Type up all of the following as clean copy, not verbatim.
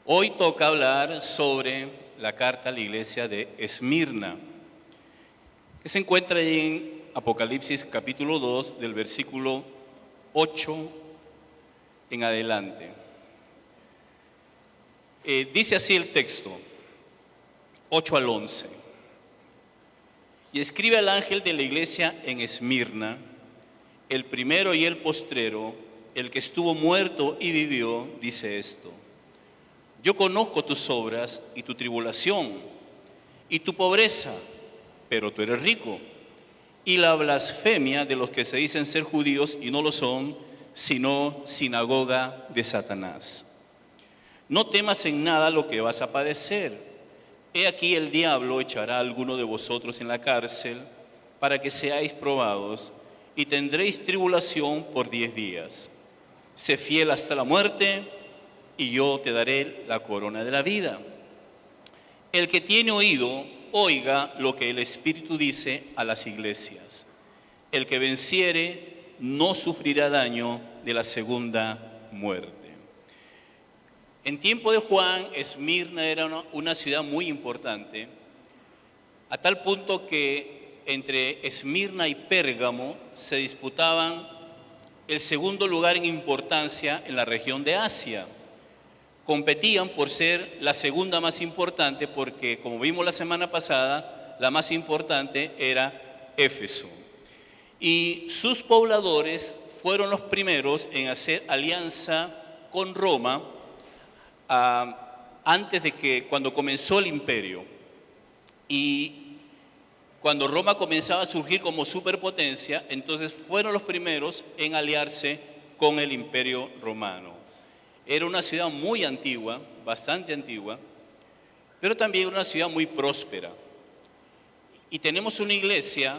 Hoy toca hablar sobre la carta a la iglesia de Esmirna, que se encuentra ahí en Apocalipsis capítulo 2, del versículo 8 en adelante. Dice así el texto, 8 al 11. Y escribe al ángel de la iglesia en Esmirna, el primero y el postrero, el que estuvo muerto y vivió, dice esto: yo conozco tus obras y tu tribulación y tu pobreza, pero tú eres rico, y la blasfemia de los que se dicen ser judíos y no lo son, sino sinagoga de Satanás. No temas en nada lo que vas a padecer. He aquí el diablo echará a alguno de vosotros en la cárcel para que seáis probados y tendréis tribulación por 10 días. Sé fiel hasta la muerte y yo te daré la corona de la vida. El que tiene oído, oiga lo que el Espíritu dice a las iglesias. El que venciere no sufrirá daño de la segunda muerte. En tiempo de Juan, Esmirna era una ciudad muy importante, a tal punto que entre Esmirna y Pérgamo se disputaban el segundo lugar en importancia en la región de Asia. Competían por ser la segunda más importante porque, como vimos la semana pasada, la más importante era Éfeso. Y sus pobladores fueron los primeros en hacer alianza con Roma cuando comenzó el imperio. Y cuando Roma comenzaba a surgir como superpotencia, entonces fueron los primeros en aliarse con el imperio romano. Era una ciudad muy antigua, bastante antigua, pero también una ciudad muy próspera. Y tenemos una iglesia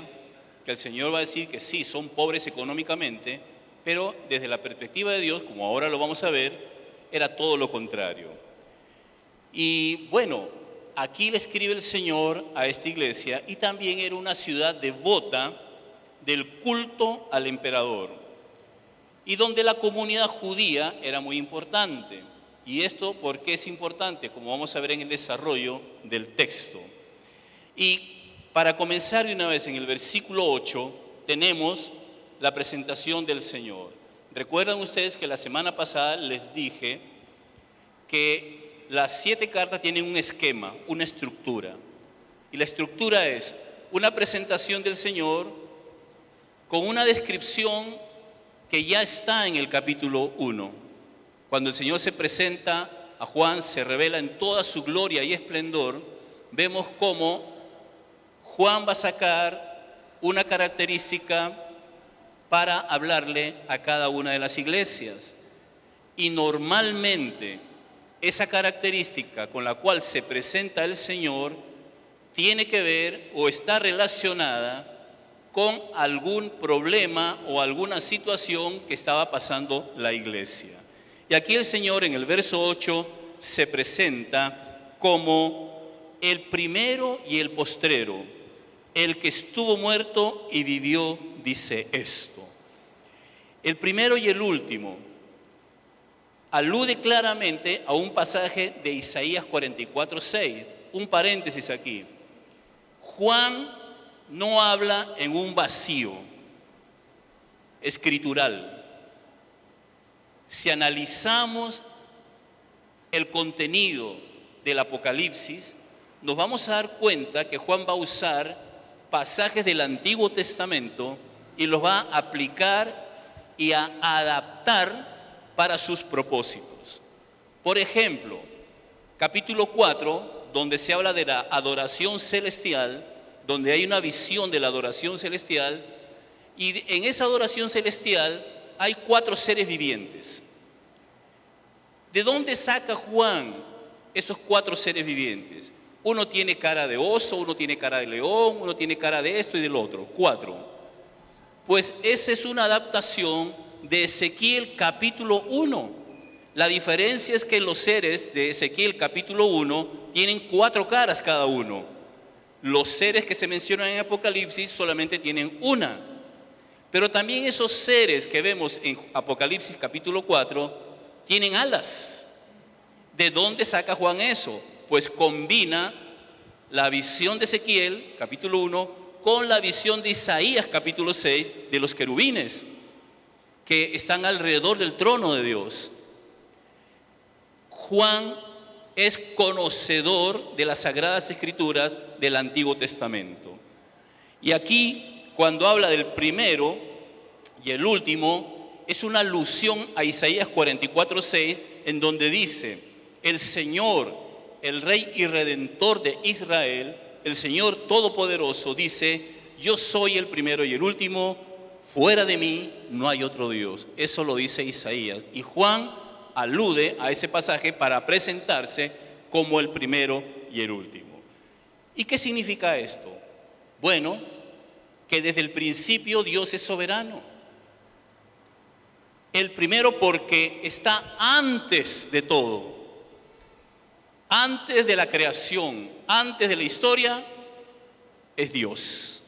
que el Señor va a decir que sí, son pobres económicamente, pero desde la perspectiva de Dios, como ahora lo vamos a ver, era todo lo contrario. Y bueno, aquí le escribe el Señor a esta iglesia, y también era una ciudad devota del culto al emperador, y donde la comunidad judía era muy importante. Y esto, ¿por qué es importante? Como vamos a ver en el desarrollo del texto. Y para comenzar de una vez, en el versículo 8, tenemos la presentación del Señor. Recuerdan ustedes que la semana pasada les dije que las 7 cartas tienen un esquema, una estructura. Y la estructura es una presentación del Señor con una descripción que ya está en el capítulo 1. Cuando el Señor se presenta a Juan, se revela en toda su gloria y esplendor, vemos cómo Juan va a sacar una característica para hablarle a cada una de las iglesias. Y normalmente esa característica con la cual se presenta el Señor tiene que ver o está relacionada con algún problema o alguna situación que estaba pasando la iglesia. Y aquí el Señor en el verso 8 se presenta como el primero y el postrero, el que estuvo muerto y vivió, dice esto. El primero y el último alude claramente a un pasaje de Isaías 44:6. Un paréntesis aquí. Juan no habla en un vacío escritural. Si analizamos el contenido del Apocalipsis, nos vamos a dar cuenta que Juan va a usar pasajes del Antiguo Testamento y los va a aplicar y a adaptar para sus propósitos. Por ejemplo, capítulo 4, donde se habla de la adoración celestial, donde hay una visión de la adoración celestial, y en esa adoración celestial hay 4 seres vivientes. ¿De dónde saca Juan esos 4 seres vivientes? Uno tiene cara de oso, uno tiene cara de león, uno tiene cara de esto y del otro, 4. Pues esa es una adaptación de Ezequiel capítulo 1. La diferencia es que los seres de Ezequiel capítulo 1 tienen 4 caras cada uno. Los seres que se mencionan en Apocalipsis solamente tienen una. Pero también esos seres que vemos en Apocalipsis capítulo 4 tienen alas. ¿De dónde saca Juan eso? Pues combina la visión de Ezequiel, capítulo 1, con la visión de Isaías, capítulo 6, de los querubines, que están alrededor del trono de Dios. Juan es conocedor de las Sagradas Escrituras del Antiguo Testamento. Y aquí, cuando habla del primero y el último, es una alusión a Isaías 44:6, en donde dice: el Señor, el Rey y Redentor de Israel, el Señor Todopoderoso, dice: yo soy el primero y el último, fuera de mí no hay otro Dios. Eso lo dice Isaías. Y Juan alude a ese pasaje para presentarse como el primero y el último. ¿Y qué significa esto? Bueno, que desde el principio Dios es soberano. El primero porque está antes de todo. Antes de la creación, antes de la historia, es Dios.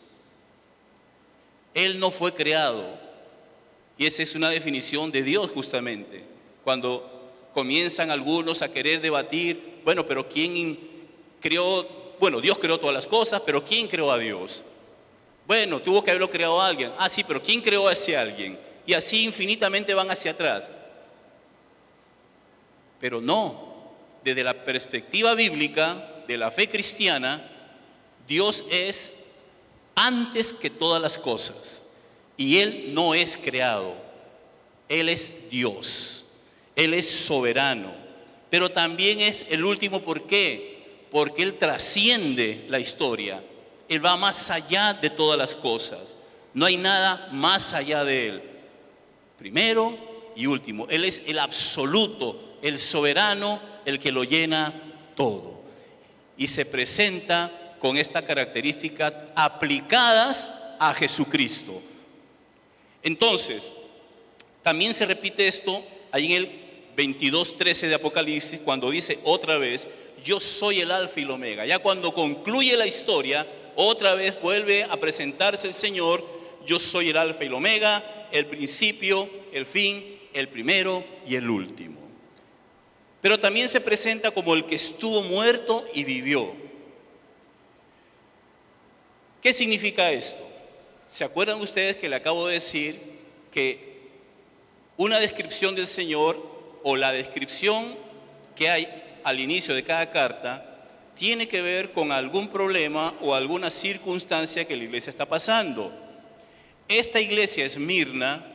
Él no fue creado. Y esa es una definición de Dios justamente. Cuando comienzan algunos a querer debatir, bueno, pero ¿quién creó? Bueno, Dios creó todas las cosas, pero ¿quién creó a Dios? Bueno, tuvo que haberlo creado a alguien. Ah, sí, pero ¿quién creó a ese alguien? Y así infinitamente van hacia atrás. Pero no, desde la perspectiva bíblica de la fe cristiana, Dios es antes que todas las cosas. Y Él no es creado, Él es Dios, Él es soberano. Pero también es el último, ¿por qué? Porque Él trasciende la historia. Él va más allá de todas las cosas. No hay nada más allá de Él. Primero y último. Él es el absoluto, el soberano, el que lo llena todo. Y se presenta con estas características aplicadas a Jesucristo. Entonces, también se repite esto ahí en el 22:13 de Apocalipsis, cuando dice otra vez: yo soy el alfa y el omega. Ya cuando concluye la historia, otra vez vuelve a presentarse el Señor: yo soy el alfa y el omega, el principio, el fin, el primero y el último. Pero también se presenta como el que estuvo muerto y vivió. ¿Qué significa esto? ¿Se acuerdan ustedes que le acabo de decir que una descripción del Señor, o la descripción que hay al inicio de cada carta, tiene que ver con algún problema o alguna circunstancia que la iglesia está pasando? Esta iglesia, Esmirna,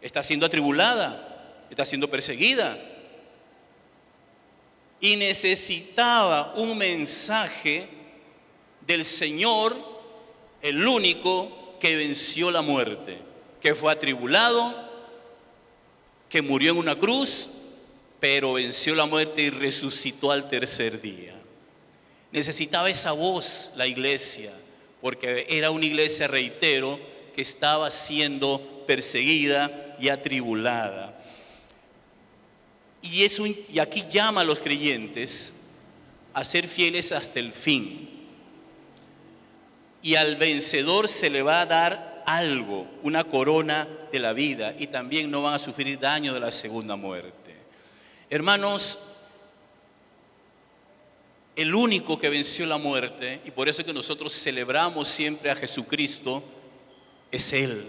está siendo atribulada, está siendo perseguida y necesitaba un mensaje del Señor, el único que venció la muerte, que fue atribulado, que murió en una cruz, pero venció la muerte y resucitó al tercer día. Necesitaba esa voz la iglesia, porque era una iglesia, reitero, que estaba siendo perseguida y atribulada. Y aquí llama a los creyentes a ser fieles hasta el fin. Y al vencedor se le va a dar algo, una corona de la vida, y también no van a sufrir daño de la segunda muerte. Hermanos, el único que venció la muerte, y por eso es que nosotros celebramos siempre a Jesucristo, es Él.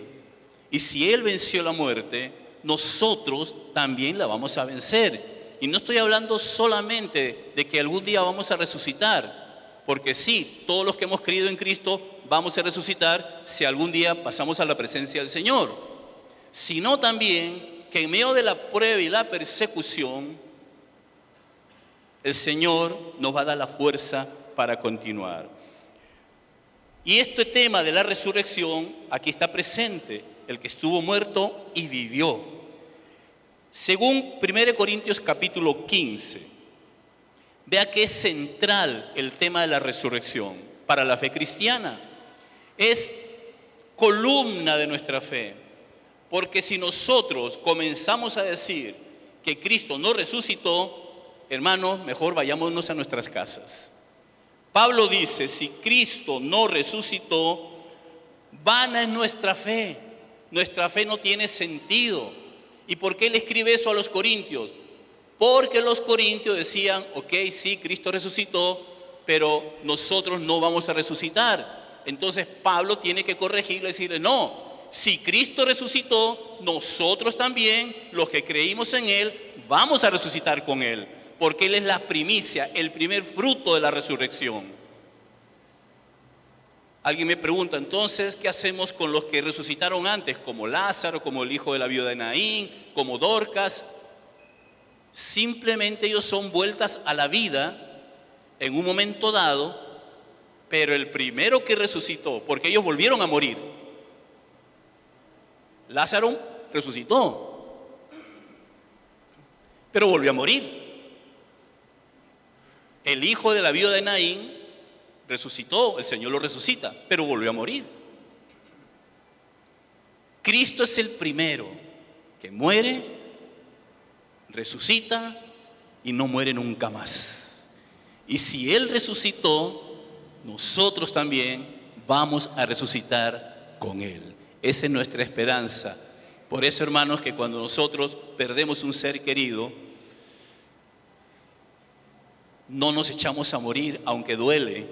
Y si Él venció la muerte, nosotros también la vamos a vencer. Y no estoy hablando solamente de que algún día vamos a resucitar, porque sí, todos los que hemos creído en Cristo vamos a resucitar si algún día pasamos a la presencia del Señor, sino también que en medio de la prueba y la persecución, el Señor nos va a dar la fuerza para continuar. Y este tema de la resurrección aquí está presente: el que estuvo muerto y vivió. Según 1 Corintios capítulo 15, vea que es central el tema de la resurrección para la fe cristiana. Es columna de nuestra fe, porque si nosotros comenzamos a decir que Cristo no resucitó, hermanos, mejor vayámonos a nuestras casas. Pablo dice: si Cristo no resucitó, vana es nuestra fe no tiene sentido. ¿Y por qué le escribe eso a los corintios? Porque los corintios decían, ok, sí, Cristo resucitó, pero nosotros no vamos a resucitar. Entonces Pablo tiene que corregirle y decirle, no, si Cristo resucitó, nosotros también, los que creímos en Él, vamos a resucitar con Él. Porque Él es la primicia, el primer fruto de la resurrección. Alguien me pregunta, entonces, ¿qué hacemos con los que resucitaron antes? Como Lázaro, como el hijo de la viuda de Naín, como Dorcas. Simplemente ellos son vueltas a la vida en un momento dado, pero el primero que resucitó, porque ellos volvieron a morir. Lázaro resucitó, pero volvió a morir. El hijo de la viuda de Naín resucitó, el Señor lo resucita, pero volvió a morir. Cristo es el primero que muere, resucita y no muere nunca más. Y si Él resucitó, nosotros también vamos a resucitar con Él. Esa es nuestra esperanza. Por eso, hermanos, que cuando nosotros perdemos un ser querido, no nos echamos a morir, aunque duele,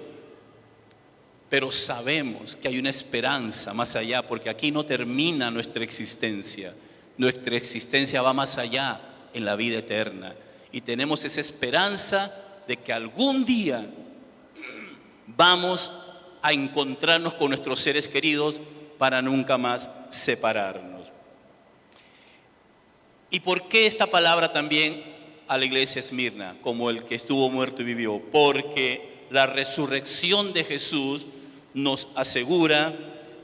pero sabemos que hay una esperanza más allá, porque aquí no termina nuestra existencia. Nuestra existencia va más allá, en la vida eterna. Y tenemos esa esperanza de que algún día vamos a encontrarnos con nuestros seres queridos para nunca más separarnos. ¿Y por qué esta palabra también a la iglesia de Esmirna, como el que estuvo muerto y vivió? Porque la resurrección de Jesús nos asegura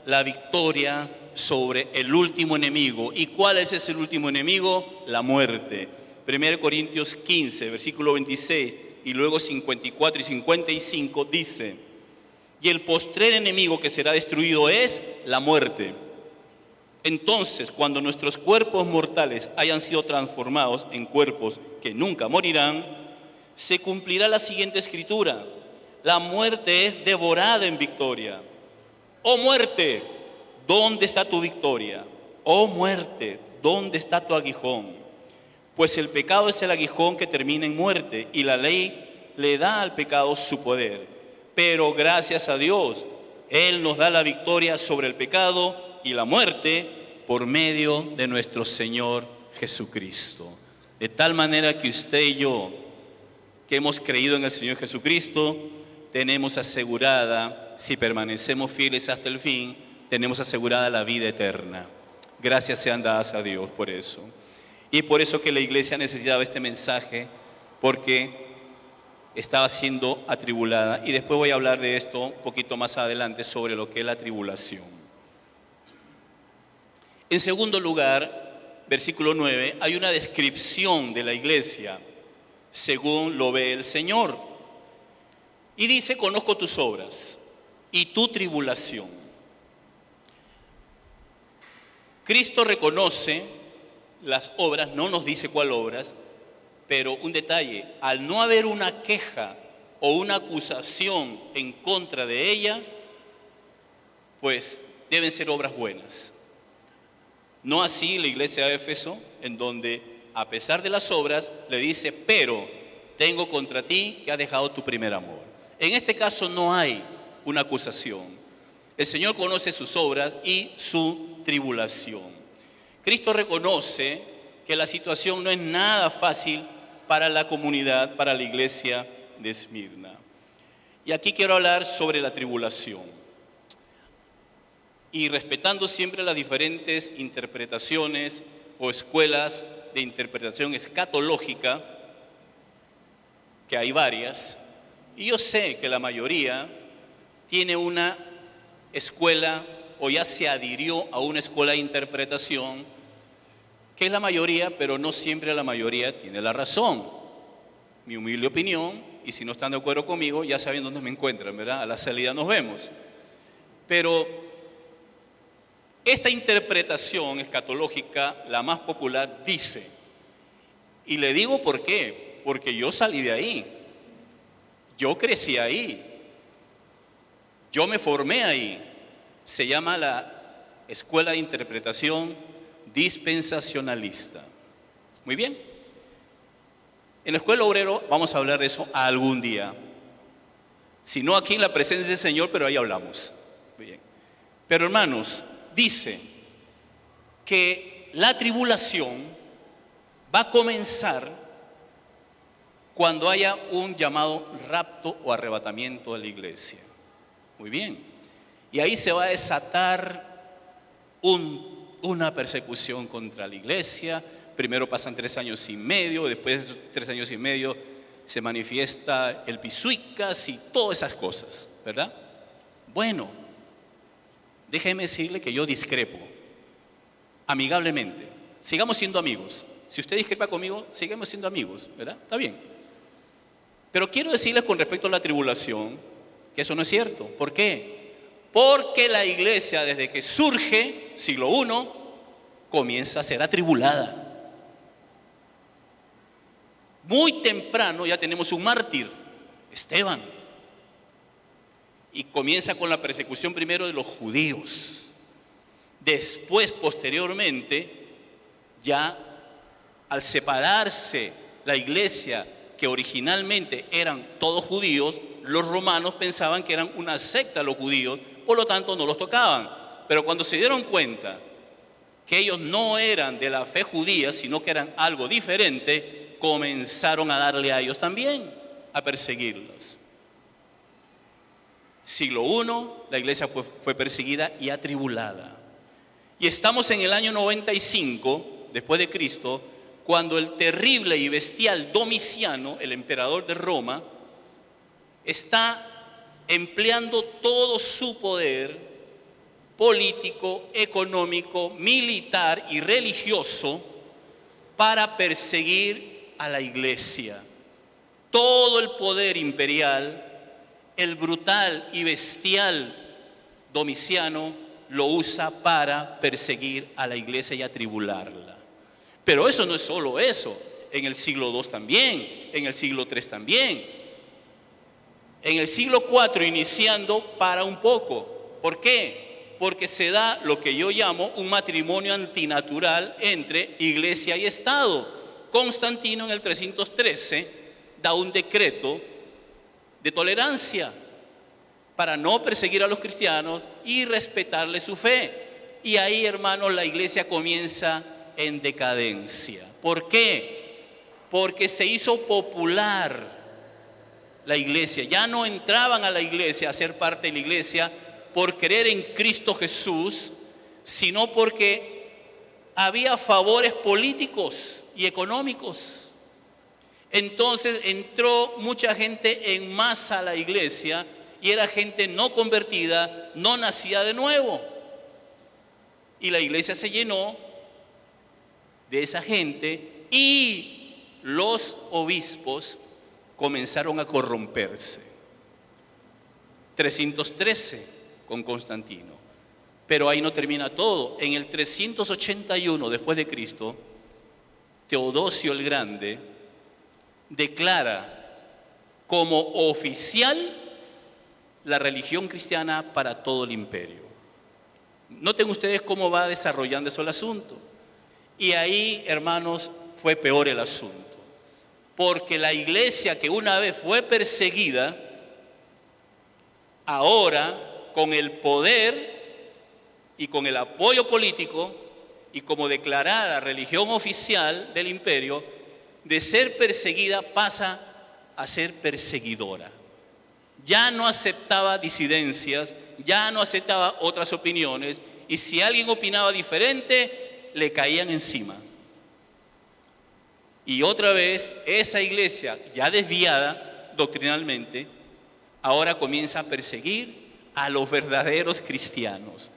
la victoria sobre el último enemigo. ¿Y cuál es ese último enemigo? La muerte. 1 Corintios 15, versículo 26 y luego 54 y 55 dice: y el postrer enemigo que será destruido es la muerte. Entonces, cuando nuestros cuerpos mortales hayan sido transformados en cuerpos que nunca morirán, se cumplirá la siguiente escritura: la muerte es devorada en victoria. ¡Oh muerte! ¿Dónde está tu victoria? Oh muerte, ¿dónde está tu aguijón? Pues el pecado es el aguijón que termina en muerte y la ley le da al pecado su poder. Pero gracias a Dios, Él nos da la victoria sobre el pecado y la muerte por medio de nuestro Señor Jesucristo. De tal manera que usted y yo, que hemos creído en el Señor Jesucristo, tenemos asegurada, si permanecemos fieles hasta el fin, tenemos asegurada la vida eterna. Gracias sean dadas a Dios por eso. Y por eso que la iglesia necesitaba este mensaje, porque estaba siendo atribulada. Y después voy a hablar de esto un poquito más adelante sobre lo que es la tribulación. En segundo lugar, versículo 9, hay una descripción de la iglesia según lo ve el Señor. Y dice: conozco tus obras y tu tribulación. Cristo reconoce las obras, no nos dice cuál obras, pero un detalle: al no haber una queja o una acusación en contra de ella, pues deben ser obras buenas. No así la iglesia de Éfeso, en donde a pesar de las obras le dice: pero tengo contra ti que has dejado tu primer amor. En este caso no hay una acusación. El Señor conoce sus obras y su tribulación. Cristo reconoce que la situación no es nada fácil para la comunidad, para la iglesia de Esmirna. Y aquí quiero hablar sobre la tribulación. Y respetando siempre las diferentes interpretaciones o escuelas de interpretación escatológica, que hay varias, y yo sé que la mayoría tiene una escuela o ya se adhirió a una escuela de interpretación, que es la mayoría, pero no siempre la mayoría tiene la razón. Mi humilde opinión, y si no están de acuerdo conmigo, ya saben dónde me encuentran, ¿verdad? A la salida nos vemos. Pero esta interpretación escatológica, la más popular, dice, y le digo por qué, porque yo salí de ahí, yo crecí ahí, yo me formé ahí. Se llama la escuela de interpretación dispensacionalista. Muy bien. En la Escuela Obrero vamos a hablar de eso algún día. Si no aquí en la presencia del Señor, pero ahí hablamos. Bien. Pero hermanos, dice que la tribulación va a comenzar cuando haya un llamado rapto o arrebatamiento de la iglesia. Muy bien. Y ahí se va a desatar una persecución contra la iglesia. Primero pasan 3 años y medio, después de esos 3 años y medio se manifiesta el pisuicas y todas esas cosas, ¿verdad? Bueno, déjeme decirle que yo discrepo, amigablemente. Sigamos siendo amigos. Si usted discrepa conmigo, sigamos siendo amigos, ¿verdad? Está bien. Pero quiero decirles con respecto a la tribulación que eso no es cierto. ¿Por qué? Porque la iglesia desde que surge, siglo I, comienza a ser atribulada. Muy temprano ya tenemos un mártir, Esteban. Y comienza con la persecución primero de los judíos. Después, posteriormente, ya al separarse la iglesia, que originalmente eran todos judíos, los romanos pensaban que eran una secta los judíos, por lo tanto no los tocaban. Pero cuando se dieron cuenta que ellos no eran de la fe judía, sino que eran algo diferente, comenzaron a darle a ellos también, a perseguirlos. Siglo I, la iglesia fue perseguida y atribulada. Y estamos en el año 95, después de Cristo, cuando el terrible y bestial Domiciano, el emperador de Roma, está empleando todo su poder político, económico, militar y religioso para perseguir a la iglesia. Todo el poder imperial, el brutal y bestial Domiciano lo usa para perseguir a la iglesia y atribularla. Pero eso no es solo eso. En el siglo II también, en el siglo III también. En el siglo IV iniciando para un poco. ¿Por qué? Porque se da lo que yo llamo un matrimonio antinatural entre iglesia y Estado. Constantino en el 313 da un decreto de tolerancia para no perseguir a los cristianos y respetarle su fe. Y ahí, hermanos, la iglesia comienza en decadencia. ¿Por qué? Porque se hizo popular la iglesia. Ya no entraban a la iglesia a ser parte de la iglesia por creer en Cristo Jesús, sino porque había favores políticos y económicos. Entonces entró mucha gente en masa a la iglesia y era gente no convertida, no nacida de nuevo. Y la iglesia se llenó de esa gente y los obispos comenzaron a corromperse. 313 con Constantino. Pero ahí no termina todo. En el 381 después de Cristo, Teodosio el Grande declara como oficial la religión cristiana para todo el imperio. Noten ustedes cómo va desarrollando eso el asunto. Y ahí, hermanos, fue peor el asunto. Porque la iglesia que una vez fue perseguida, ahora con el poder y con el apoyo político y como declarada religión oficial del imperio, de ser perseguida pasa a ser perseguidora. Ya no aceptaba disidencias, ya no aceptaba otras opiniones, y si alguien opinaba diferente, le caían encima. Y otra vez, esa iglesia ya desviada doctrinalmente, ahora comienza a perseguir a los verdaderos cristianos,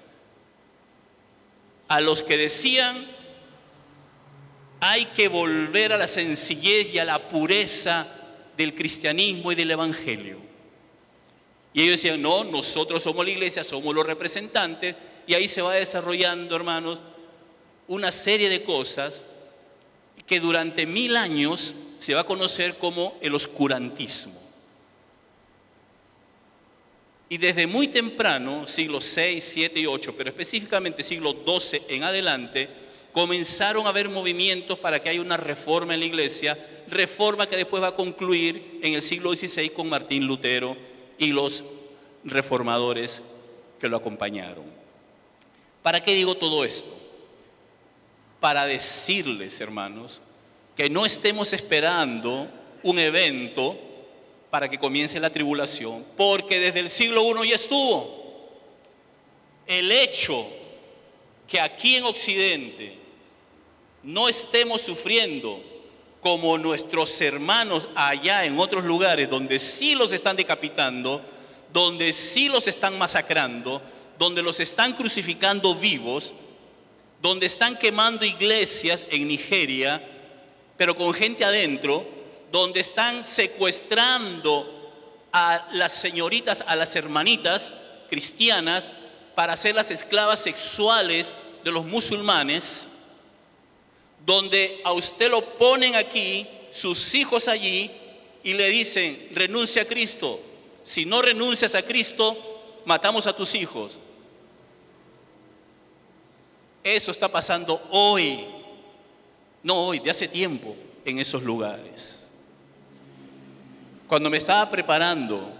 a los que decían hay que volver a la sencillez y a la pureza del cristianismo y del evangelio. Y ellos decían, no, nosotros somos la iglesia, somos los representantes, y ahí se va desarrollando, hermanos, una serie de cosas que durante 1000 años se va a conocer como el oscurantismo. Y desde muy temprano, siglos 6, 7 y 8, pero específicamente siglo XII en adelante, comenzaron a haber movimientos para que haya una reforma en la iglesia, reforma que después va a concluir en el siglo XVI con Martín Lutero y los reformadores que lo acompañaron. ¿Para qué digo todo esto? Para decirles, hermanos, que no estemos esperando un evento para que comience la tribulación, porque desde el siglo I ya estuvo. El hecho que aquí en Occidente no estemos sufriendo como nuestros hermanos allá en otros lugares donde sí los están decapitando, donde sí los están masacrando, donde los están crucificando vivos, donde están quemando iglesias en Nigeria, pero con gente adentro, donde están secuestrando a las señoritas, a las hermanitas cristianas para hacerlas esclavas sexuales de los musulmanes, donde a usted lo ponen aquí, sus hijos allí, y le dicen, renuncia a Cristo. Si no renuncias a Cristo, matamos a tus hijos. Eso está pasando hoy, no hoy, de hace tiempo, en esos lugares. Cuando me estaba preparando,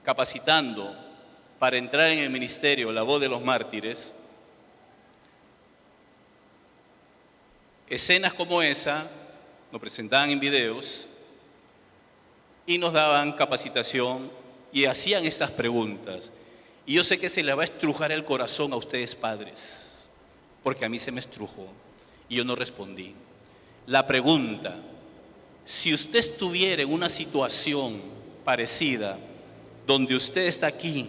capacitando para entrar en el ministerio La Voz de los Mártires, escenas como esa nos presentaban en videos y nos daban capacitación y hacían estas preguntas. Y yo sé que se les va a estrujar el corazón a ustedes padres, porque a mí se me estrujó y yo no respondí. La pregunta: si usted estuviera en una situación parecida, donde usted está aquí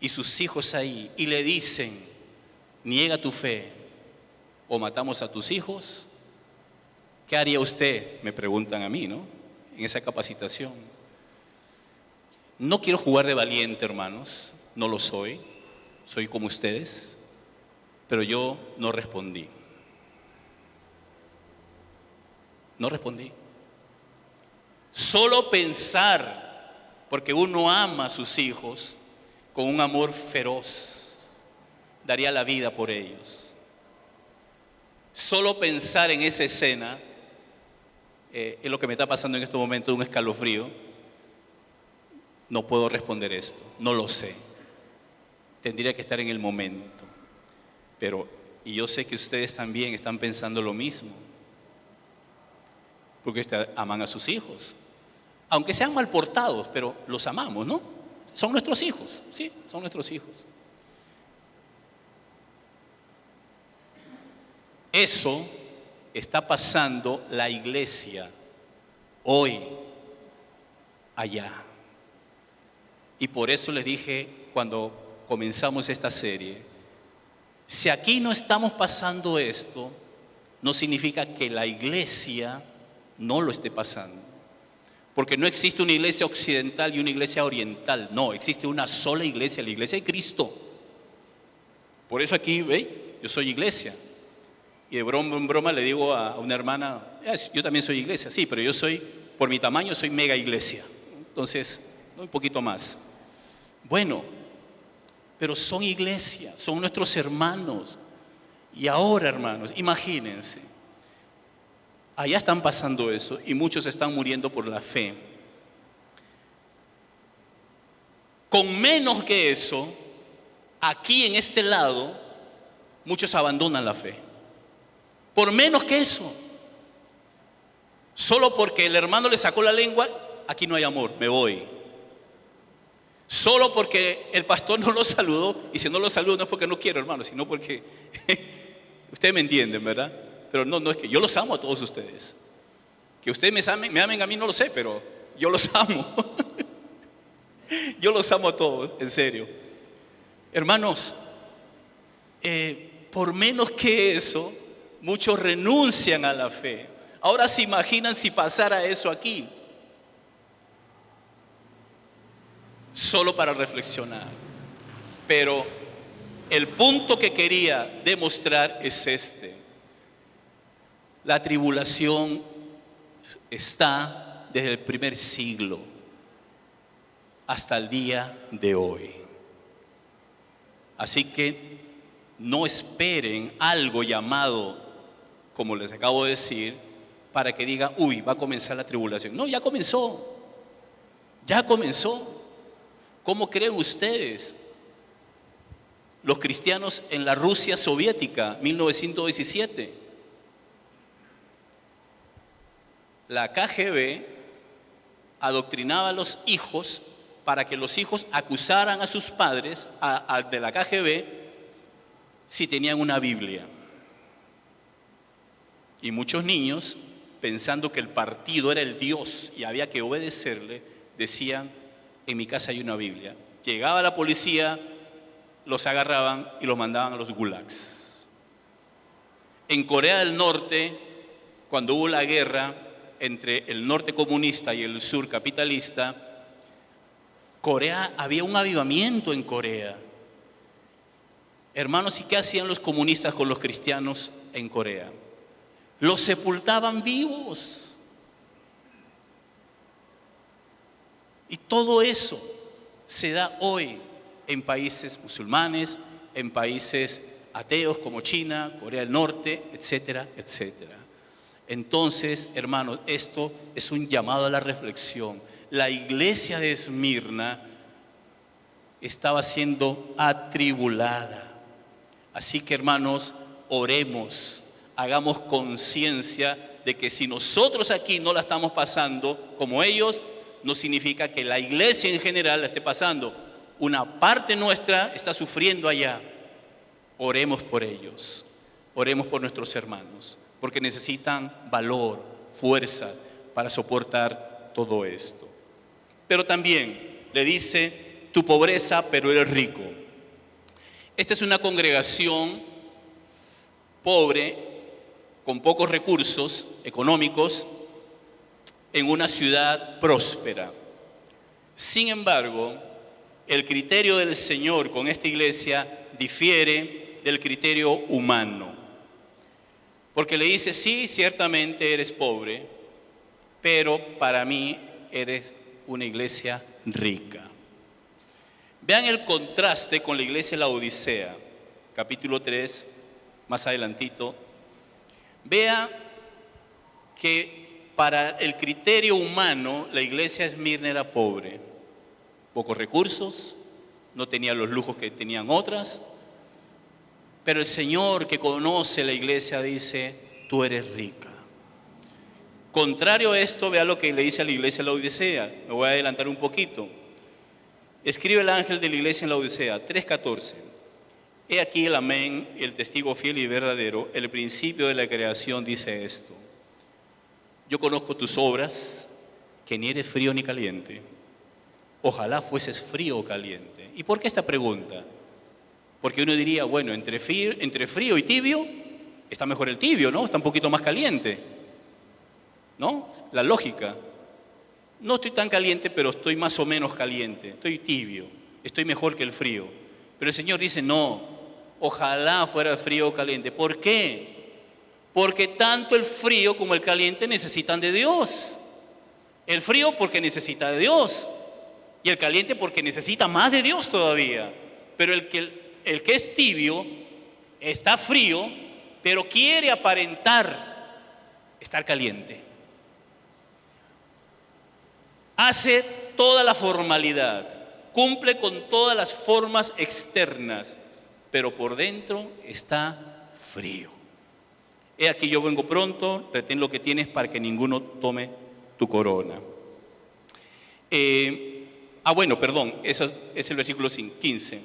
y sus hijos ahí, y le dicen, niega tu fe o matamos a tus hijos, ¿qué haría usted? Me preguntan a mí, ¿no? En esa capacitación. No quiero jugar de valiente, hermanos, no lo soy, soy como ustedes, pero yo no respondí. No respondí. Solo pensar, porque uno ama a sus hijos con un amor feroz, daría la vida por ellos. Solo pensar en esa escena es lo que me está pasando en este momento, un escalofrío. No puedo responder esto, no lo sé. Tendría que estar en el momento. Y yo sé que ustedes también están pensando lo mismo, porque ustedes aman a sus hijos. Aunque sean mal portados, pero los amamos, ¿no? Son nuestros hijos, sí, son nuestros hijos. Eso está pasando la iglesia hoy, allá. Y por eso les dije cuando comenzamos esta serie, si aquí no estamos pasando esto, no significa que la iglesia no lo esté pasando. Porque no existe una iglesia occidental y una iglesia oriental. No, existe una sola iglesia, la iglesia de Cristo. Por eso aquí, ¿ve? Yo soy iglesia. Y de broma en broma le digo a una hermana, yo también soy iglesia. Sí, pero yo soy, por mi tamaño, soy mega iglesia. Entonces, un poquito más. Bueno, pero son iglesia, son nuestros hermanos. Y ahora, hermanos, imagínense. Allá están pasando eso y muchos están muriendo por la fe. Con menos que eso, aquí en este lado, muchos abandonan la fe. Por menos que eso. Solo porque el hermano le sacó la lengua, aquí no hay amor, me voy. Solo porque el pastor no lo saludó, y si no lo saludo no es porque no quiero, hermano, sino porque ustedes me entienden, ¿verdad? Pero no es que yo los amo a todos ustedes. Que ustedes me amen a mí no lo sé, pero yo los amo. Yo los amo a todos, en serio. Hermanos, por menos que eso, muchos renuncian a la fe. Ahora se imaginan si pasara eso aquí. Solo para reflexionar. Pero el punto que quería demostrar es este. La tribulación está desde el primer siglo hasta el día de hoy. Así que no esperen algo llamado, como les acabo de decir, para que digan, uy, va a comenzar la tribulación. No, ya comenzó. Ya comenzó. ¿Cómo creen ustedes? Los cristianos en la Rusia soviética, 1917. La KGB adoctrinaba a los hijos para que los hijos acusaran a sus padres, de la KGB, si tenían una Biblia. Y muchos niños, pensando que el partido era el Dios y había que obedecerle, decían, en mi casa hay una Biblia. Llegaba la policía, los agarraban y los mandaban a los gulags. En Corea del Norte, cuando hubo la guerra entre el norte comunista y el sur capitalista, había un avivamiento en Corea. Hermanos, ¿y qué hacían los comunistas con los cristianos en Corea? Los sepultaban vivos. Y todo eso se da hoy en países musulmanes, en países ateos como China, Corea del Norte, etcétera, etcétera. Entonces, hermanos, esto es un llamado a la reflexión. La iglesia de Esmirna estaba siendo atribulada. Así que, hermanos, oremos, hagamos conciencia de que si nosotros aquí no la estamos pasando como ellos, no significa que la iglesia en general la esté pasando. Una parte nuestra está sufriendo allá. Oremos por ellos, oremos por nuestros hermanos, porque necesitan valor, fuerza para soportar todo esto. Pero también le dice, tu pobreza, pero eres rico. Esta es una congregación pobre, con pocos recursos económicos, en una ciudad próspera. Sin embargo, el criterio del Señor con esta iglesia difiere del criterio humano. Porque le dice, sí, ciertamente eres pobre, pero para mí eres una iglesia rica. Vean el contraste con la iglesia de la Odisea, capítulo 3, más adelantito. Vean que para el criterio humano la iglesia de Esmirna era pobre, pocos recursos, no tenía los lujos que tenían otras, pero el Señor que conoce la iglesia dice, tú eres rica. Contrario a esto, vea lo que le dice a la iglesia de la Odisea. Me voy a adelantar un poquito. Escribe el ángel de la iglesia en la Odisea, 3:14. He aquí el amén, el testigo fiel y verdadero, el principio de la creación dice esto. Yo conozco tus obras, que ni eres frío ni caliente. Ojalá fueses frío o caliente. ¿Y por qué esta pregunta? Porque uno diría, bueno, entre frío y tibio, está mejor el tibio, ¿no? Está un poquito más caliente, ¿no? La lógica. No estoy tan caliente, pero estoy más o menos caliente. Estoy tibio, estoy mejor que el frío. Pero el Señor dice, no, ojalá fuera frío o caliente. ¿Por qué? Porque tanto el frío como el caliente necesitan de Dios. El frío porque necesita de Dios. Y el caliente porque necesita más de Dios todavía. Pero el que es tibio está frío, pero quiere aparentar estar caliente. Hace toda la formalidad, cumple con todas las formas externas, pero por dentro está frío. He aquí yo vengo pronto, retén lo que tienes para que ninguno tome tu corona. Eso es el versículo 15.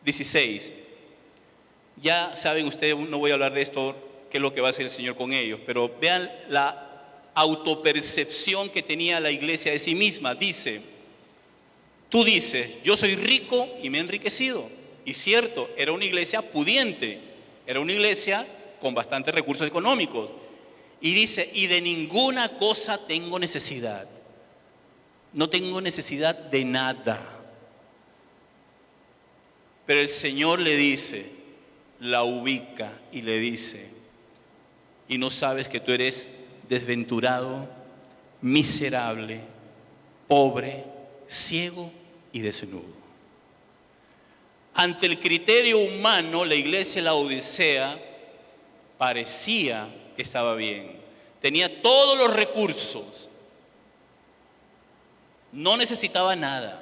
16. Ya saben ustedes, no voy a hablar de esto, qué es lo que va a hacer el Señor con ellos, pero vean la autopercepción que tenía la iglesia de sí misma. Dice, tú dices, yo soy rico y me he enriquecido. Y cierto, era una iglesia pudiente, era una iglesia con bastantes recursos económicos. Y dice, y de ninguna cosa tengo necesidad. No tengo necesidad de nada. Pero el Señor le dice, la ubica y le dice, y no sabes que tú eres desventurado, miserable, pobre, ciego y desnudo. Ante el criterio humano, la iglesia de la Odisea parecía que estaba bien. Tenía todos los recursos. No necesitaba nada.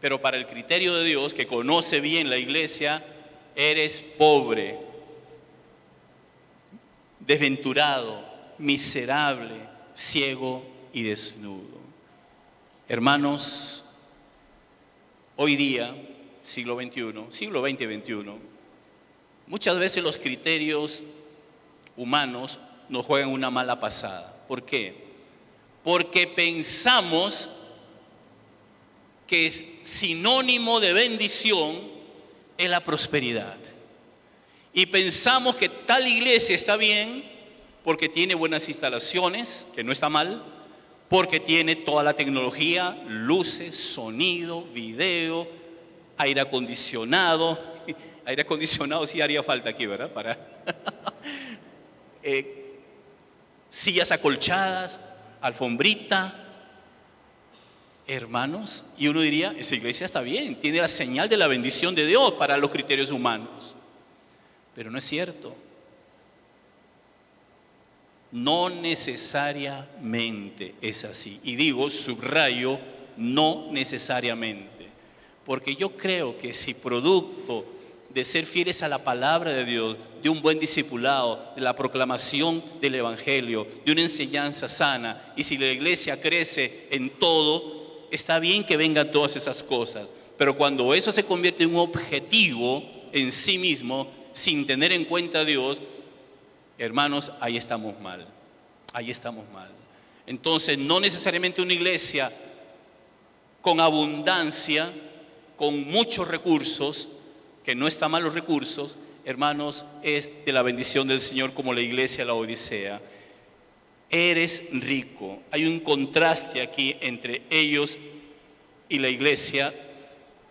Pero para el criterio de Dios, que conoce bien la iglesia, eres pobre, desventurado, miserable, ciego y desnudo. Hermanos, hoy día, siglo XX y XXI, muchas veces los criterios humanos nos juegan una mala pasada. ¿Por qué? Porque pensamos que es sinónimo de bendición es la prosperidad. Y pensamos que tal iglesia está bien porque tiene buenas instalaciones, que no está mal, porque tiene toda la tecnología, luces, sonido, video, aire acondicionado. Aire acondicionado sí haría falta aquí, ¿verdad? Para sillas acolchadas, alfombrita. Hermanos, y uno diría, esa iglesia está bien, tiene la señal de la bendición de Dios para los criterios humanos. Pero no es cierto. No necesariamente es así. Y digo, subrayo, no necesariamente. Porque yo creo que si producto de ser fieles a la palabra de Dios, de un buen discipulado, de la proclamación del evangelio, de una enseñanza sana, y si la iglesia crece en todo, está bien que vengan todas esas cosas. Pero cuando eso se convierte en un objetivo en sí mismo, sin tener en cuenta a Dios, hermanos, ahí estamos mal. Ahí estamos mal. Entonces, no necesariamente una iglesia con abundancia, con muchos recursos, que no está mal los recursos, hermanos, es de la bendición del Señor, como la iglesia de la Odisea. Eres rico. Hay un contraste aquí entre ellos y la iglesia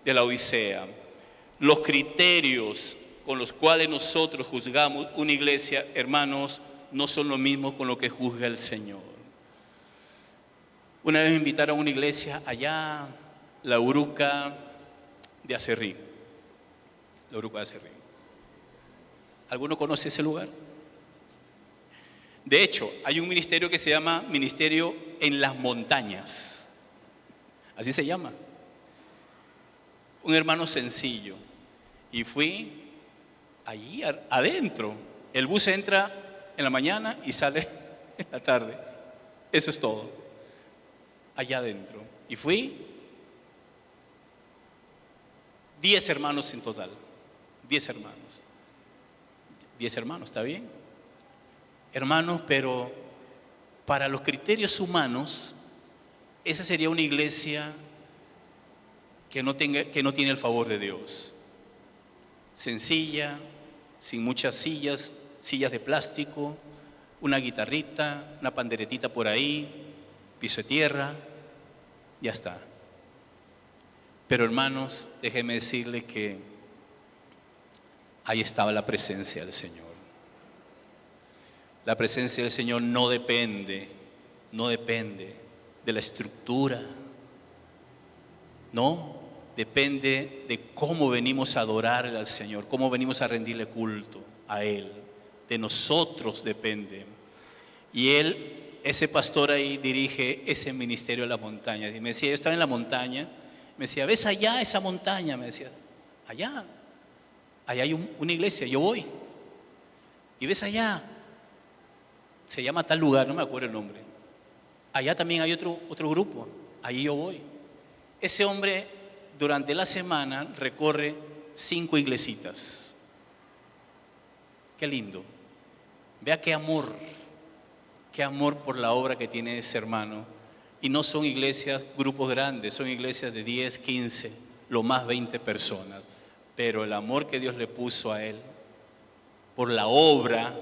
de la Odisea. Los criterios con los cuales nosotros juzgamos una iglesia, hermanos, no son los mismos con lo que juzga el Señor. Una vez me invitaron a una iglesia allá, la Uruca de Acerrí. La Uruca de Acerrí. ¿Alguno conoce ese lugar? De hecho, hay un ministerio que se llama Ministerio en las Montañas. Así se llama. Un hermano sencillo. Y fui allí adentro. El bus entra en la mañana y sale en la tarde. Eso es todo. Allá adentro. Y fui 10 hermanos en total. 10 hermanos. 10 hermanos, ¿está bien? Hermanos, pero para los criterios humanos, esa sería una iglesia que no tiene el favor de Dios. Sencilla, sin muchas sillas de plástico, una guitarrita, una panderetita por ahí, piso de tierra, ya está. Pero hermanos, déjenme decirle que ahí estaba la presencia del Señor. La presencia del Señor no depende de la estructura, no, depende de cómo venimos a adorarle al Señor, cómo venimos a rendirle culto a Él. De nosotros depende. Y ese pastor ahí dirige ese ministerio de la montaña. Y me decía, yo estaba en la montaña, me decía, ¿ves allá esa montaña? Me decía, allá hay una iglesia, yo voy. Y ves allá, se llama tal lugar, no me acuerdo el nombre. Allá también hay otro grupo, allí yo voy. Ese hombre durante la semana recorre 5 iglesitas. Qué lindo. Vea qué amor por la obra que tiene ese hermano. Y no son iglesias, grupos grandes, son iglesias de 10, 15, lo más 20 personas. Pero el amor que Dios le puso a él por la obra,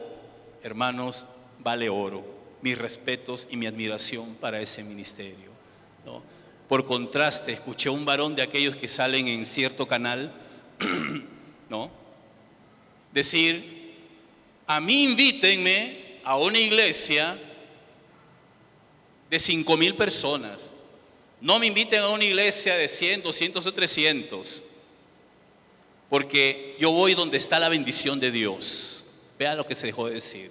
hermanos, vale oro. Mis respetos y mi admiración para ese ministerio, ¿no? Por contraste, escuché a un varón de aquellos que salen en cierto canal, ¿no?, decir, a mí invítenme a una iglesia de 5,000 personas. No me inviten a una iglesia de 100, 200 o 300. Porque yo voy donde está la bendición de Dios. Vea lo que se dejó de decir.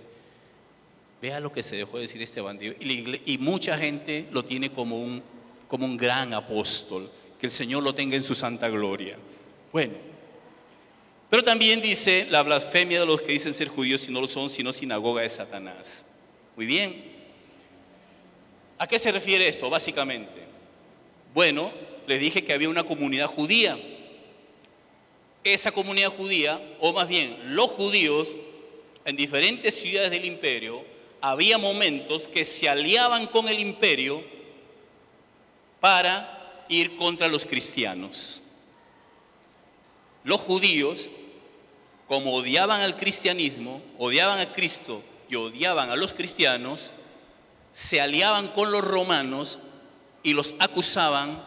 Vea lo que se dejó de decir este bandido. Y mucha gente lo tiene como un gran apóstol. Que el Señor lo tenga en su santa gloria. Bueno, pero también dice la blasfemia de los que dicen ser judíos y no lo son, sino sinagoga de Satanás. Muy bien. ¿A qué se refiere esto, básicamente? Bueno, les dije que había una comunidad judía. Esa comunidad judía, o más bien los judíos, en diferentes ciudades del imperio, había momentos que se aliaban con el imperio para ir contra los cristianos. Los judíos, como odiaban al cristianismo, odiaban a Cristo y odiaban a los cristianos, se aliaban con los romanos y los acusaban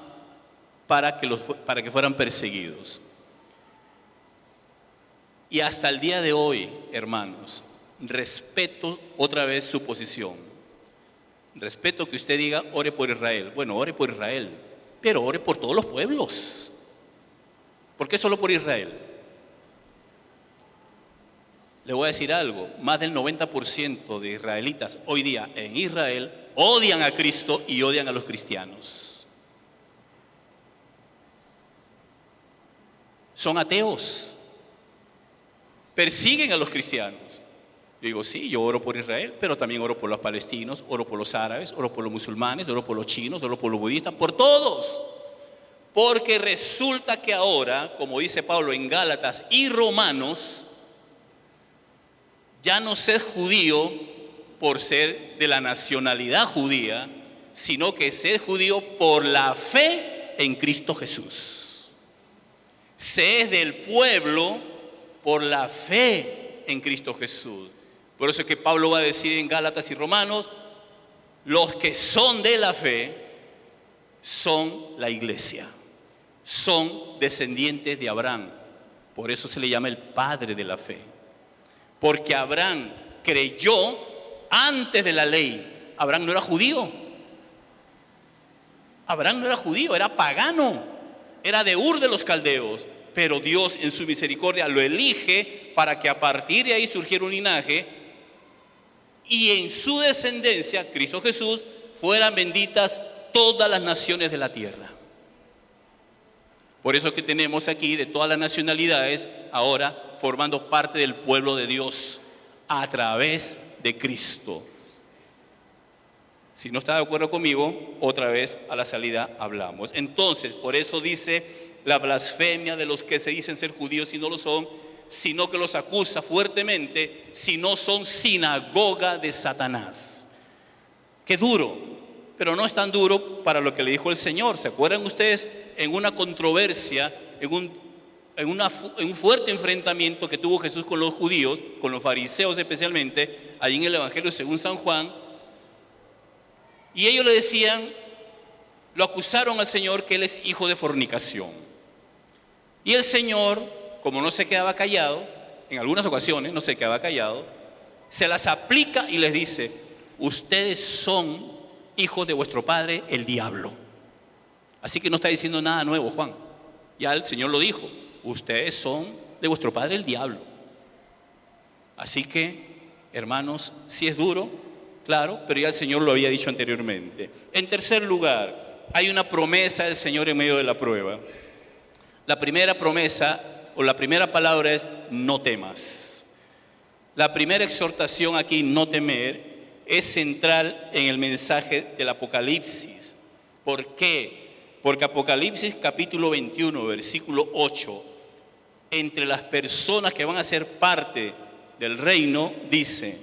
para que fueran perseguidos. Y hasta el día de hoy, hermanos, respeto otra vez su posición. Respeto que usted diga, ore por Israel. Bueno, ore por Israel, pero ore por todos los pueblos. ¿Por qué solo por Israel? Le voy a decir algo, más del 90% de israelitas hoy día en Israel odian a Cristo y odian a los cristianos. Son ateos. Persiguen a los cristianos. Yo digo, sí, yo oro por Israel, pero también oro por los palestinos, oro por los árabes, oro por los musulmanes, oro por los chinos, oro por los budistas, por todos. Porque resulta que ahora, como dice Pablo en Gálatas y Romanos, ya no ser judío por ser de la nacionalidad judía, sino que ser judío por la fe en Cristo Jesús. Se es del pueblo por la fe en Cristo Jesús. Por eso es que Pablo va a decir en Gálatas y Romanos, los que son de la fe son la iglesia, son descendientes de Abraham. Por eso se le llama el padre de la fe. Porque Abraham creyó antes de la ley. Abraham no era judío. Abraham no era judío, era pagano. Era de Ur de los Caldeos. Pero Dios en su misericordia lo elige para que a partir de ahí surgiera un linaje y en su descendencia, Cristo Jesús, fueran benditas todas las naciones de la tierra. Por eso que tenemos aquí de todas las nacionalidades ahora formando parte del pueblo de Dios a través de Cristo. Si no está de acuerdo conmigo, otra vez a la salida hablamos. Entonces, por eso dice la blasfemia de los que se dicen ser judíos y no lo son, sino que los acusa fuertemente, si no son sinagoga de Satanás. Qué duro, pero no es tan duro para lo que le dijo el Señor. ¿Se acuerdan ustedes en una controversia, en un fuerte enfrentamiento que tuvo Jesús con los judíos, con los fariseos especialmente, allí en el Evangelio según San Juan? Y ellos le decían, lo acusaron al Señor que Él es hijo de fornicación. Y el Señor, como no se quedaba callado, en algunas ocasiones no se quedaba callado, se las aplica y les dice, ustedes son hijos de vuestro padre el diablo. Así que no está diciendo nada nuevo, Juan. Ya el Señor lo dijo, ustedes son de vuestro padre el diablo. Así que, hermanos, sí es duro, claro, pero ya el Señor lo había dicho anteriormente. En tercer lugar, hay una promesa del Señor en medio de la prueba. La primera promesa o la primera palabra es no temas. La primera exhortación aquí, no temer, es central en el mensaje del Apocalipsis. ¿Por qué? Porque Apocalipsis capítulo 21, versículo 8, entre las personas que van a ser parte del reino, dice,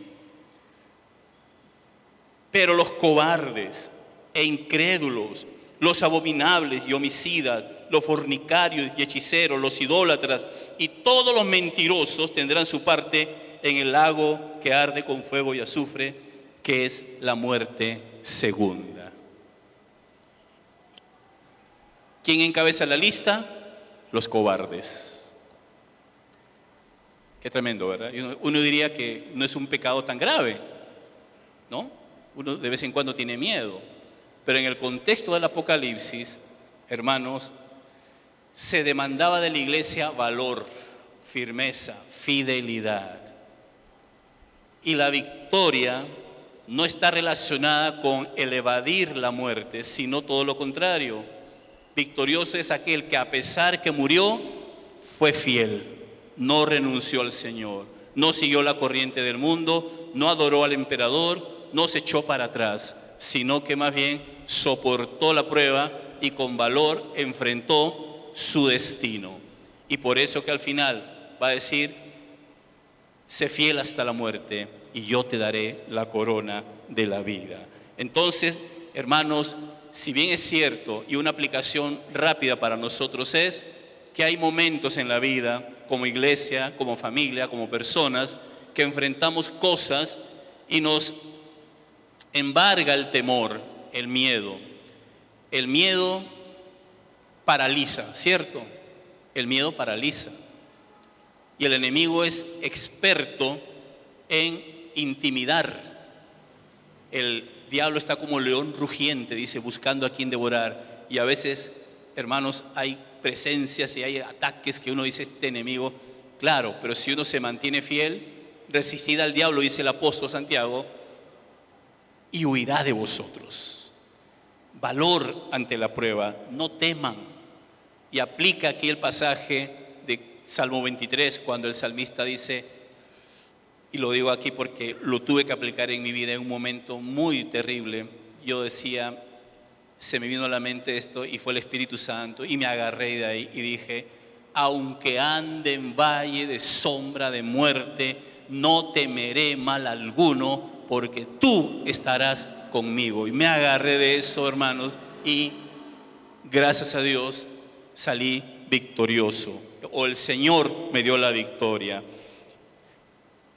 pero los cobardes e incrédulos, los abominables y homicidas, los fornicarios y hechiceros, los idólatras y todos los mentirosos tendrán su parte en el lago que arde con fuego y azufre, que es la muerte segunda. ¿Quién encabeza la lista? Los cobardes. Qué tremendo, ¿verdad? Uno diría que no es un pecado tan grave, ¿no? Uno de vez en cuando tiene miedo, pero en el contexto del Apocalipsis, hermanos, se demandaba de la iglesia valor, firmeza, fidelidad. Y la victoria no está relacionada con el evadir la muerte, sino todo lo contrario. Victorioso es aquel que a pesar que murió, fue fiel, no renunció al Señor, no siguió la corriente del mundo, no adoró al emperador, no se echó para atrás, sino que más bien soportó la prueba y con valor enfrentó su destino. Y por eso que al final va a decir: sé fiel hasta la muerte y yo te daré la corona de la vida. Entonces, hermanos, si bien es cierto, y una aplicación rápida para nosotros es que hay momentos en la vida, como iglesia, como familia, como personas, que enfrentamos cosas y nos embarga el temor, el miedo. El miedo paraliza, ¿cierto? El miedo paraliza. Y el enemigo es experto en intimidar. El diablo está como león rugiente, dice, buscando a quien devorar. Y a veces, hermanos, hay presencias y hay ataques que uno dice: este enemigo, claro, pero si uno se mantiene fiel, resistid al diablo, dice el apóstol Santiago, y huirá de vosotros. Valor ante la prueba, no teman. Y aplica aquí el pasaje de Salmo 23, cuando el salmista dice, y lo digo aquí porque lo tuve que aplicar en mi vida en un momento muy terrible. Yo decía, se me vino a la mente esto y fue el Espíritu Santo y me agarré de ahí y dije: aunque ande en valle de sombra de muerte, no temeré mal alguno, porque tú estarás conmigo. Y me agarré de eso, hermanos, y gracias a Dios salí victorioso, o el Señor me dio la victoria.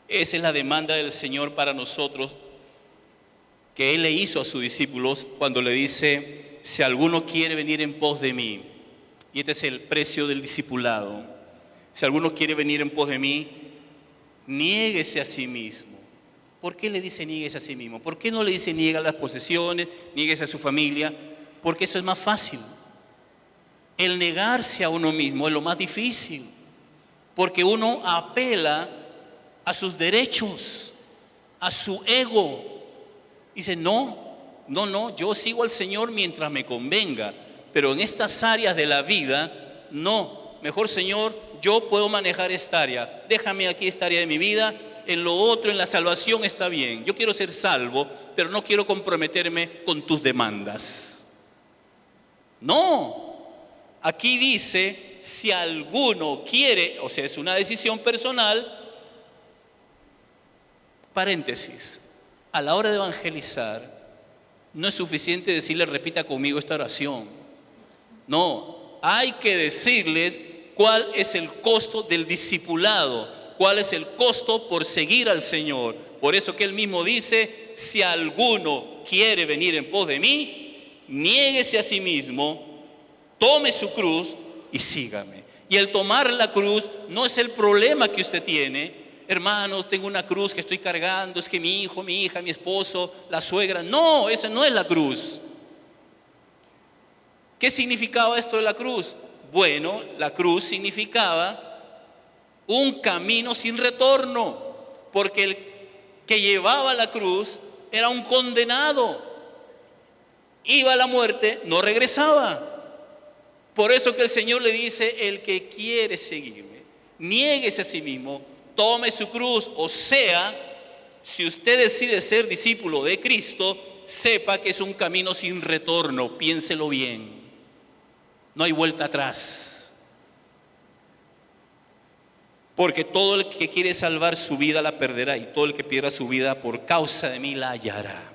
Esa es la demanda del Señor para nosotros, que Él le hizo a sus discípulos cuando le dice: si alguno quiere venir en pos de mí, y este es el precio del discipulado, si alguno quiere venir en pos de mí, niéguese a sí mismo. ¿Por qué le dice niéguese a sí mismo? ¿Por qué no le dice niega las posesiones, niéguese a su familia? Porque eso es más fácil. El negarse a uno mismo es lo más difícil, porque uno apela a sus derechos, a su ego. Dice: no, yo sigo al Señor mientras me convenga, pero en estas áreas de la vida, no. Mejor, Señor, yo puedo manejar esta área, déjame aquí esta área de mi vida, en lo otro, en la salvación está bien. Yo quiero ser salvo, pero no quiero comprometerme con tus demandas. No, aquí dice: si alguno quiere, o sea, es una decisión personal. Paréntesis, a la hora de evangelizar, no es suficiente decirle: repita conmigo esta oración. No, hay que decirles cuál es el costo del discipulado, cuál es el costo por seguir al Señor. Por eso que Él mismo dice: si alguno quiere venir en pos de mí, niéguese a sí mismo, tome su cruz y sígame. Y el tomar la cruz no es el problema que usted tiene. Hermanos, tengo una cruz que estoy cargando, es que mi hijo, mi hija, mi esposo, la suegra. No, esa no es la cruz. ¿Qué significaba esto de la cruz? Bueno, la cruz significaba un camino sin retorno, porque el que llevaba la cruz era un condenado. Iba a la muerte, no regresaba. Por eso que el Señor le dice: el que quiere seguirme, niéguese a sí mismo, tome su cruz. O sea, si usted decide ser discípulo de Cristo, sepa que es un camino sin retorno. Piénselo bien. No hay vuelta atrás. Porque todo el que quiere salvar su vida la perderá, y todo el que pierda su vida por causa de mí la hallará.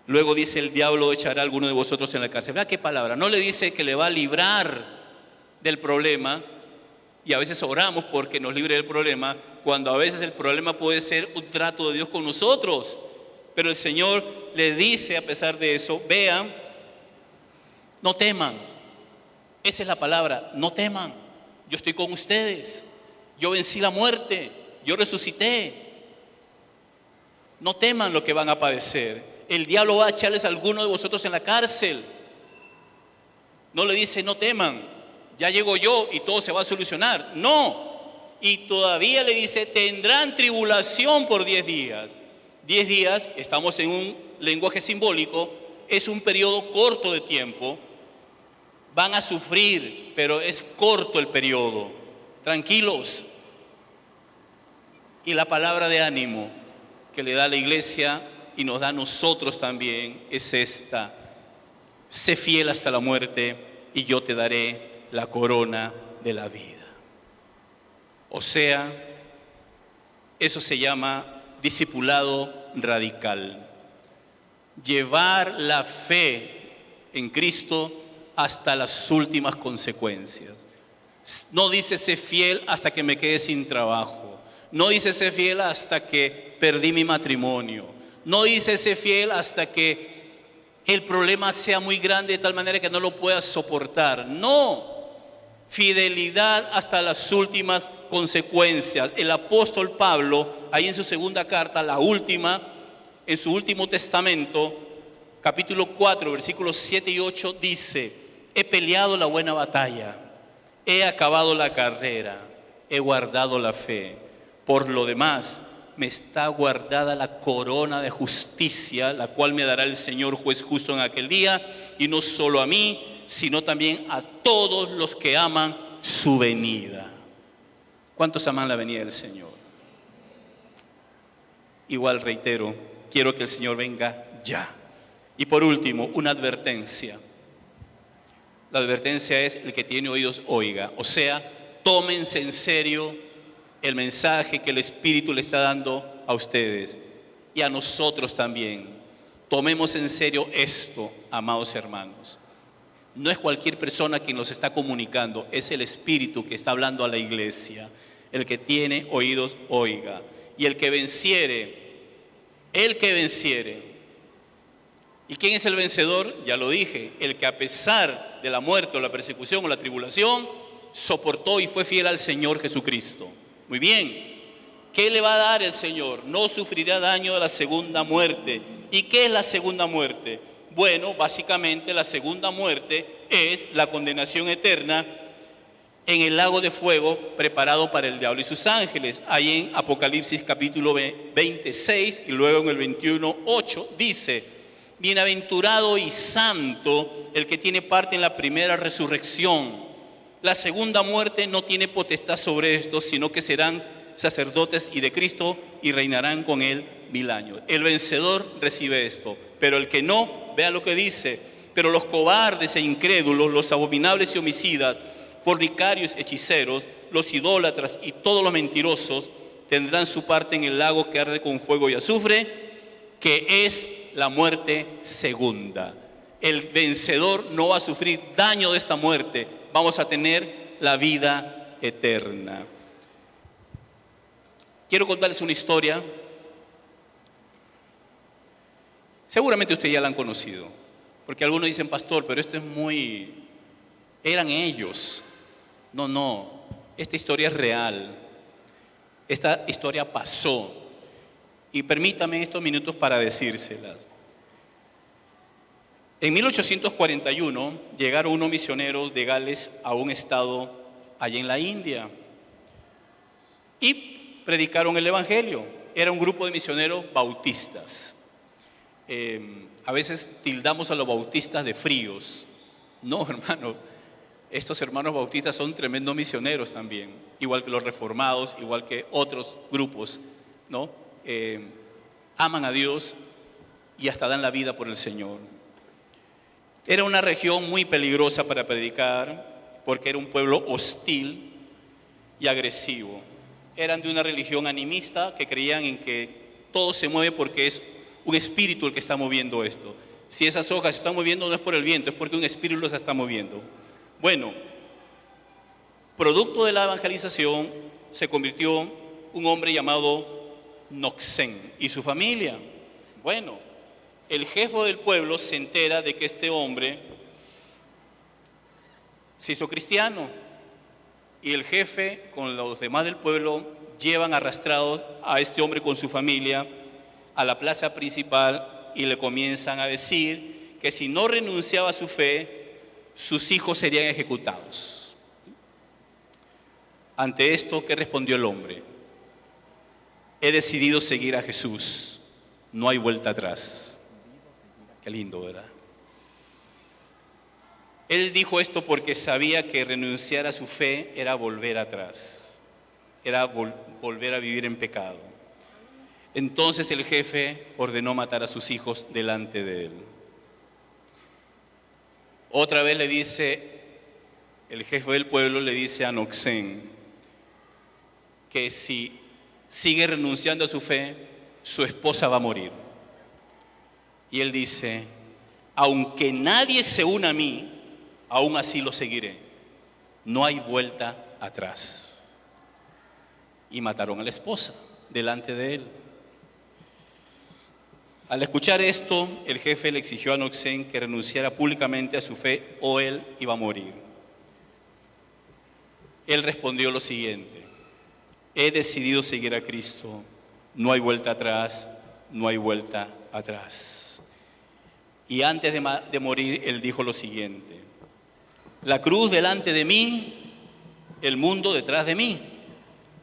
Luego dice: el diablo echará a alguno de vosotros en la cárcel. ¿Verdad qué palabra? No le dice que le va a librar del problema. Y a veces oramos porque nos libre del problema, cuando a veces el problema puede ser un trato de Dios con nosotros. Pero el Señor le dice, a pesar de eso: vean, no teman. Esa es la palabra: no teman. Yo estoy con ustedes. Yo vencí la muerte. Yo resucité. No teman lo que van a padecer. El diablo va a echarles a alguno de vosotros en la cárcel. No le dice, no teman, ya llego yo y todo se va a solucionar. No. Y todavía le dice, tendrán tribulación por 10 días. 10 días, estamos en un lenguaje simbólico, es un periodo corto de tiempo. Van a sufrir, pero es corto el periodo. Tranquilos. Y la palabra de ánimo que le da la iglesia y nos da a nosotros también es esta: sé fiel hasta la muerte y yo te daré la corona de la vida. O sea, eso se llama discipulado radical. Llevar la fe en Cristo hasta las últimas consecuencias. No dice sé fiel hasta que me quede sin trabajo. No dice sé fiel hasta que perdí mi matrimonio. No dice sé fiel hasta que el problema sea muy grande de tal manera que no lo puedas soportar. No. Fidelidad hasta las últimas consecuencias. El apóstol Pablo, ahí en su segunda carta, la última, en su último testamento, capítulo 4, versículos 7 y 8, dice: he peleado la buena batalla, he acabado la carrera, he guardado la fe. Por lo demás, me está guardada la corona de justicia, la cual me dará el Señor juez justo en aquel día, y no solo a mí, sino también a todos los que aman su venida. ¿Cuántos aman la venida del Señor? Igual reitero, quiero que el Señor venga ya. Y por último, una advertencia. La advertencia es: el que tiene oídos, oiga. O sea, tómense en serio el mensaje que el Espíritu le está dando a ustedes y a nosotros también. Tomemos en serio esto, amados hermanos. No es cualquier persona quien nos está comunicando, es el Espíritu que está hablando a la iglesia. El que tiene oídos, oiga. Y el que venciere. ¿Y quién es el vencedor? Ya lo dije, el que a pesar de la muerte o la persecución o la tribulación, soportó y fue fiel al Señor Jesucristo. Muy bien, ¿qué le va a dar el Señor? No sufrirá daño de la segunda muerte. ¿Y qué es la segunda muerte? Bueno, básicamente la segunda muerte es la condenación eterna en el lago de fuego preparado para el diablo y sus ángeles. Ahí en Apocalipsis capítulo 26 y luego en el 21:8 dice: bienaventurado y santo el que tiene parte en la primera resurrección. La segunda muerte no tiene potestad sobre estos, sino que serán sacerdotes y de Cristo y reinarán con él 1000 años. El vencedor recibe esto, pero el que no, vea lo que dice: pero los cobardes e incrédulos, los abominables y homicidas, fornicarios, hechiceros, los idólatras y todos los mentirosos tendrán su parte en el lago que arde con fuego y azufre, que es la muerte segunda. El vencedor no va a sufrir daño de esta muerte, vamos a tener la vida eterna. Quiero contarles una historia. Seguramente ustedes ya la han conocido, porque algunos dicen: pastor, pero esto es muy... eran ellos. No, esta historia es real. Esta historia pasó. Y permítame estos minutos para decírselas. En 1841 llegaron unos misioneros de Gales a un estado allá en la India y predicaron el evangelio. Era un grupo de misioneros bautistas. A veces tildamos a los bautistas de fríos. No, hermano, estos hermanos bautistas son tremendos misioneros también, igual que los reformados, igual que otros grupos, ¿no? Aman a Dios y hasta dan la vida por el Señor. Era una región muy peligrosa para predicar, porque era un pueblo hostil y agresivo. Eran de una religión animista que creían en que todo se mueve porque es un espíritu el que está moviendo esto. Si esas hojas se están moviendo no es por el viento, es porque un espíritu los está moviendo. Bueno, producto de la evangelización se convirtió un hombre llamado Noxen y su familia. Bueno, el jefe del pueblo se entera de que este hombre se hizo cristiano y el jefe con los demás del pueblo llevan arrastrados a este hombre con su familia a la plaza principal y le comienzan a decir que si no renunciaba a su fe, sus hijos serían ejecutados. Ante esto, ¿qué respondió el hombre? He decidido seguir a Jesús, no hay vuelta atrás. Qué lindo, ¿verdad? Él dijo esto porque sabía que renunciar a su fe era volver atrás, era volver a vivir en pecado. Entonces el jefe ordenó matar a sus hijos delante de él. Otra vez le dice, el jefe del pueblo le dice a Noxén que si sigue renunciando a su fe, su esposa va a morir. Y él dice, aunque nadie se una a mí, aún así lo seguiré. No hay vuelta atrás. Y mataron a la esposa delante de él. Al escuchar esto, el jefe le exigió a Noxén que renunciara públicamente a su fe o él iba a morir. Él respondió lo siguiente: he decidido seguir a Cristo, no hay vuelta atrás, no hay vuelta atrás. Y antes de morir, él dijo lo siguiente: la cruz delante de mí, el mundo detrás de mí,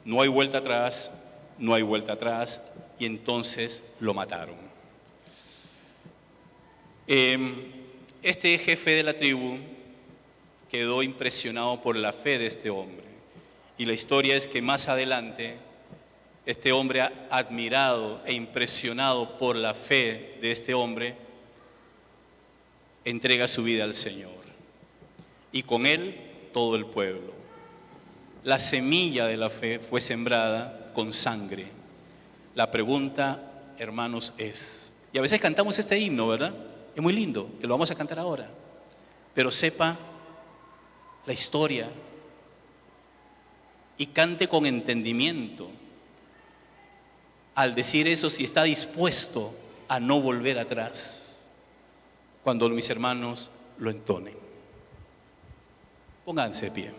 no hay vuelta atrás, no hay vuelta atrás. Y entonces lo mataron. Este jefe de la tribu quedó impresionado por la fe de este hombre. Y la historia es que más adelante, este hombre, admirado e impresionado por la fe de este hombre, entrega su vida al Señor. Y con él todo el pueblo. La semilla de la fe fue sembrada con sangre. La pregunta, hermanos, es, y a veces cantamos este himno, ¿verdad? Es muy lindo, que lo vamos a cantar ahora. Pero sepa la historia y cante con entendimiento. Al decir eso, si está dispuesto a no volver atrás, cuando mis hermanos lo entonen. Pónganse de pie.